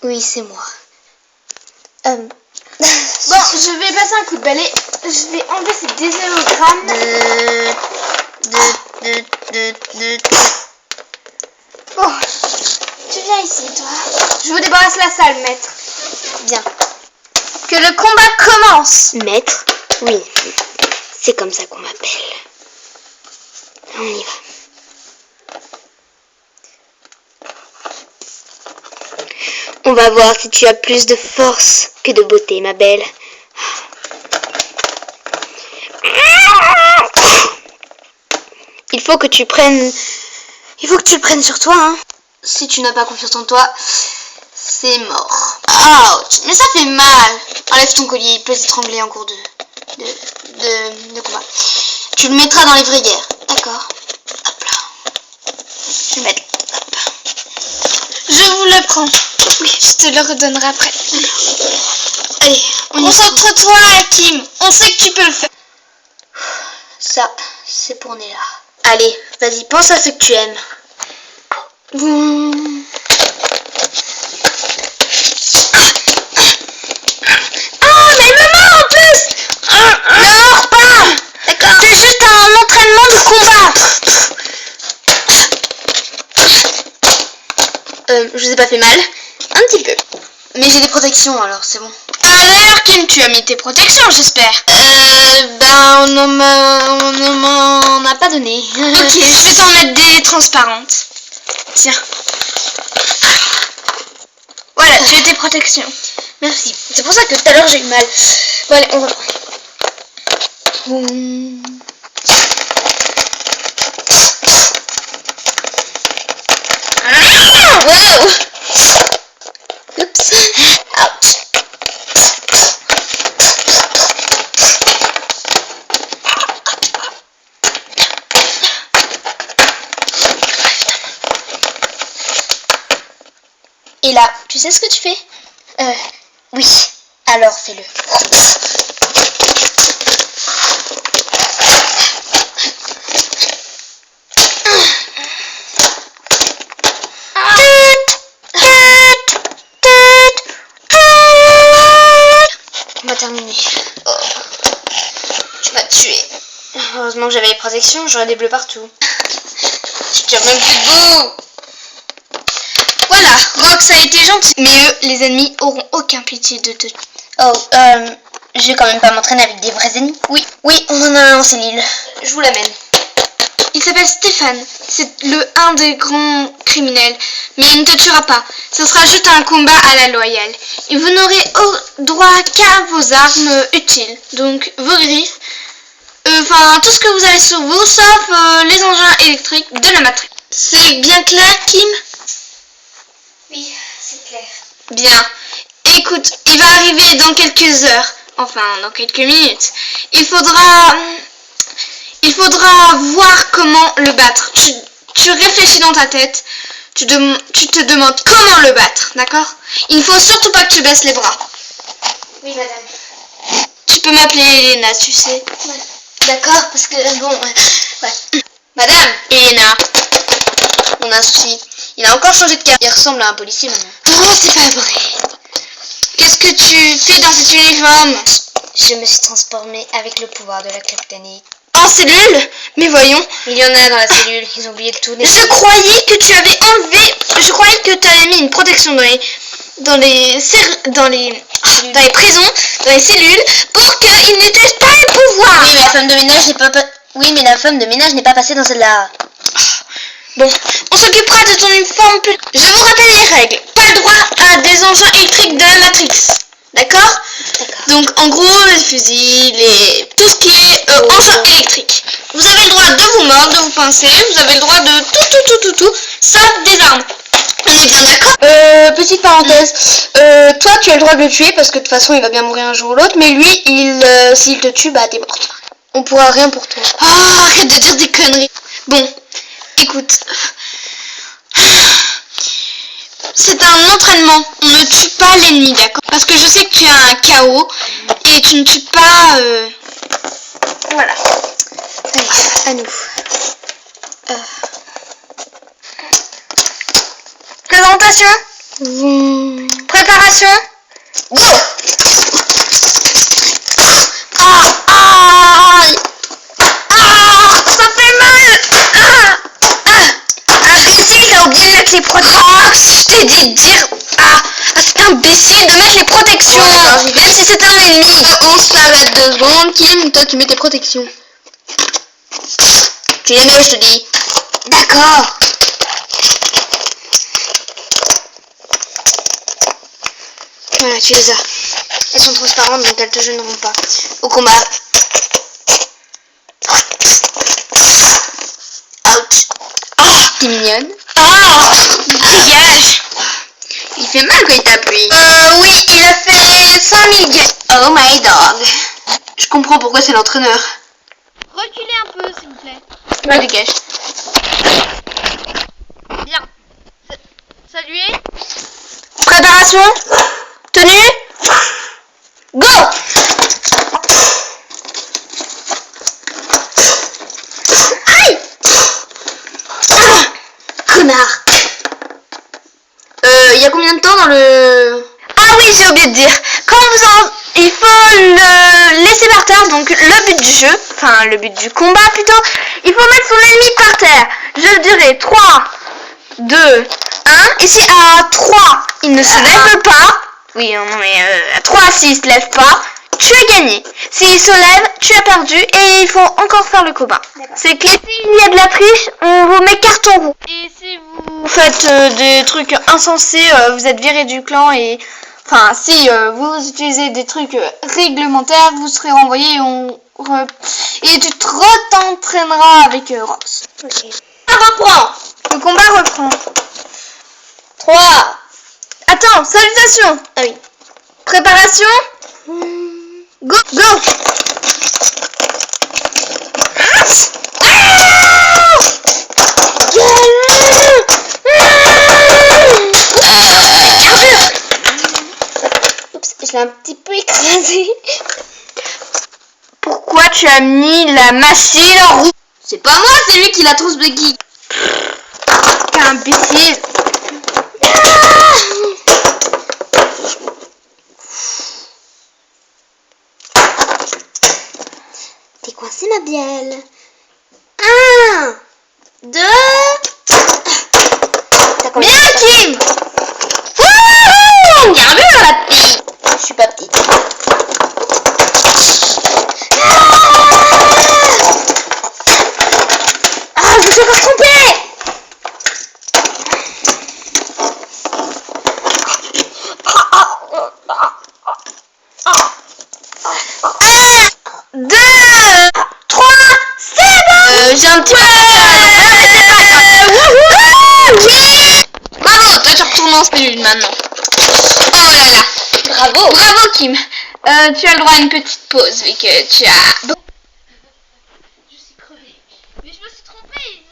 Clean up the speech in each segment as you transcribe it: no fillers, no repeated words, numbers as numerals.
Oui, c'est moi. Bon, je vais passer un coup de balai. Je vais enlever ces désologrammes. Bon, tu viens ici, toi. Je vous débarrasse la salle, maître. Bien. Que le combat commence. Maître? Oui. C'est comme ça qu'on m'appelle. On y va. On va voir si tu as plus de force que de beauté, ma belle. Il faut que tu le prennes sur toi, hein. Si tu n'as pas confiance en toi, c'est mort. Ouch, mais ça fait mal. Enlève ton collier, il peut s'étrangler en cours de combat. Tu le mettras dans les vraies guerres, d'accord? Hop là. Je vais le mettre. Hop. Je vous le prends. Oui, je te le redonnerai après. Allez, concentre-toi, Hakim. On sait que tu peux le faire. Ça, c'est pour Néla. Allez, vas-y, pense à ce que tu aimes. Ah, mais il me mord en plus. Ne mord pas. D'accord. C'est juste un entraînement de combat. Je vous ai pas fait mal? Un petit peu. Mais j'ai des protections, alors c'est bon. Alors, Kim, tu as mis tes protections, j'espère. On ne m'en a pas donné. Ok, je vais t'en mettre des transparentes. Tiens. Voilà, tu as tes protections. Merci. C'est pour ça que tout à l'heure j'ai eu mal. Bon, allez, on reprend. Wow! Oups. Ouch. Et là, tu sais ce que tu fais? Oui. Alors fais-le. On va terminer. Oh. Tu m'as tué. Heureusement que j'avais les protections, j'aurais des bleus partout. Je tire même plus debout. Voilà, Rox a été gentil. Mais eux, les ennemis, auront aucun pitié de te... Oh, je vais quand même pas m'entraîner avec des vrais ennemis. Oui, on en a un en cellule. Je vous l'amène. Il s'appelle Stéphane. C'est un des grands criminels. Mais il ne te tuera pas. Ce sera juste un combat à la loyale. Et vous n'aurez droit qu'à vos armes utiles. Donc, vos griffes. Enfin, tout ce que vous avez sur vous, sauf les engins électriques de la matrice. C'est bien clair, Kim? Oui, c'est clair. Bien. Écoute, il va arriver dans quelques heures. Enfin, dans quelques minutes. Il faudra voir comment le battre. Tu réfléchis dans ta tête. Tu te demandes comment le battre, d'accord? Il ne faut surtout pas que tu baisses les bras. Oui, madame. Tu peux m'appeler Elena, tu sais. Ouais. D'accord, parce que bon... ouais. Madame Elena. On a un souci. Il a encore changé de cap. Il ressemble à un policier maintenant. Oh, c'est pas vrai. Qu'est-ce que tu fais dans cet uniforme? Je me suis transformée avec le pouvoir de la kryptonite. En cellule? Mais voyons. Il y en a dans la cellule. Ils ont oublié de tout nettoyer. Je croyais que tu avais enlevé... Je croyais que tu avais mis une protection dans les prisons, dans les cellules, pour qu'ils n'étaient pas les pouvoirs. Oui, mais la femme de ménage n'est pas... Oui, mais la femme de ménage n'est pas passée dans celle-là. Bon, on s'occupera de ton uniforme plus... Je vous rappelle les règles. Pas le droit à des engins électriques de la Matrix. D'accord? Donc, en gros, les fusils, tout ce qui est engin électrique. Vous avez le droit de vous mordre, de vous pincer, vous avez le droit de tout, sauf des armes. On est bien d'accord? Petite parenthèse. Toi, tu as le droit de le tuer parce que de toute façon, il va bien mourir un jour ou l'autre. Mais lui, s'il te tue, bah t'es morte. On pourra rien pour toi. Oh, arrête de dire des conneries. Bon, écoute. C'est un entraînement. On ne tue pas l'ennemi, d'accord? Parce que je sais que tu as un KO et tu ne tues pas... Voilà. Allez, à nous. Présentation. Préparation. Go. Ça fait mal. Imbécile, t'as oublié de mettre les protections. Je t'ai dit de dire. C'est imbécile de mettre les protections. Même si c'est un ennemi. On s'arrête 2 secondes. Kim, toi tu mets tes protections. Tu les mets, je te dis. D'accord. Voilà, tu les as. Elles sont transparentes donc elles te gêneront pas. Au combat. Ouch. T'es mignonne. Dégage. Il fait mal quand il t'appuie. Oui, il a fait 5000 gains. Oh my dog. Je comprends pourquoi c'est l'entraîneur. Reculez un peu s'il vous plaît. Ouais, dégage. Bien. Saluez. Préparation. Tenue. Go. Aïe. Connard. Il y a combien de temps dans le... Ah oui, j'ai oublié de dire. Il faut le laisser par terre, donc le but du jeu, enfin le but du combat plutôt, il faut mettre son ennemi par terre. Je dirais 3, 2, 1, et si à 3, il ne se lève pas, oui, non mais à 3, s'il se lève pas, tu as gagné. S'il se lève, tu as perdu, et il faut encore faire le combat. C'est que s'il y a de la triche, on vous met carton rouge. Et si vous faites des trucs insensés, vous êtes viré du clan et... Enfin, si vous utilisez des trucs réglementaires, vous serez renvoyé et tu te t'entraîneras avec Rox. Ok. Ça reprend. Le combat reprend. 3. Attends, salutations. Ah oui. Préparation. Go, go. Je l'ai un petit peu écrasé. Pourquoi tu as mis la machine en route? C'est pas moi, c'est lui qui l'a trousse Becky. T'es imbécile. T'es coincé ma bielle. 1, 2. Bien, Kim. Bienvenue la petite. Je suis pas petite. Je me suis encore trompée. 1, 2, 3, c'est bon. J'ai un petit peu... Bravo, toi tu retournes en cellule maintenant. Oh là là. Bravo. Bravo Kim. Tu as le droit à une petite pause vu que tu as... Je suis crevée. Mais je me suis trompée.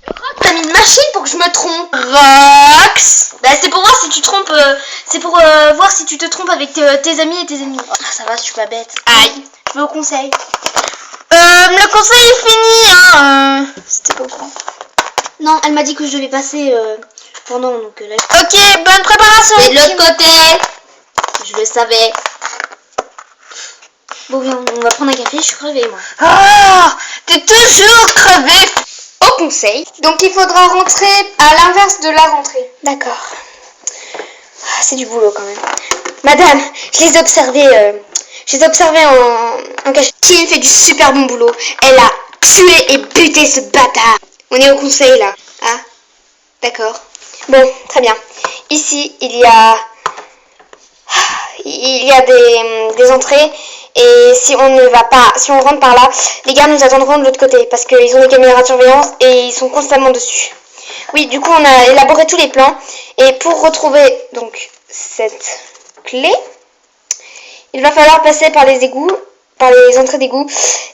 Rox, t'as mis une machine pour que je me trompe. Rox. Bah c'est pour voir si tu trompes. C'est pour voir si tu te trompes avec tes amis et tes ennemis. Ah ça va, je suis pas bête. Aïe. Je veux au conseil. Le conseil est fini. Hein. C'était pas au courant. Non, elle m'a dit que je devais passer pendant, donc là... Ok, bonne préparation. Et de l'autre côté. Je le savais. Bon, viens, on va prendre un café, je suis crevée, moi. Ah, t'es toujours crevée. Au conseil. Donc il faudra rentrer à l'inverse de la rentrée. D'accord. Ah, c'est du boulot quand même. Madame, je les ai observés en cachette. Kim fait du super bon boulot. Elle a tué et buté ce bâtard. On est au conseil là. Ah, d'accord. Bon, très bien. Ici, il y a des entrées. Et si on rentre par là, les gardes nous attendront de l'autre côté parce qu'ils ont des caméras de surveillance et ils sont constamment dessus. Oui, du coup on a élaboré tous les plans et pour retrouver donc cette clé, il va falloir passer par les égouts, par les entrées d'égouts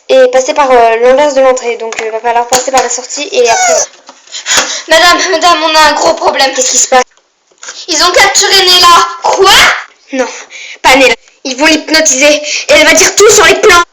et passer par l'inverse de l'entrée. Donc il va falloir passer par la sortie et après... Madame, on a un gros problème. Qu'est-ce qui se passe? Ils ont capturé Nella. Quoi? Non, pas Nella. Ils vont l'hypnotiser et elle va dire tout sur les plans.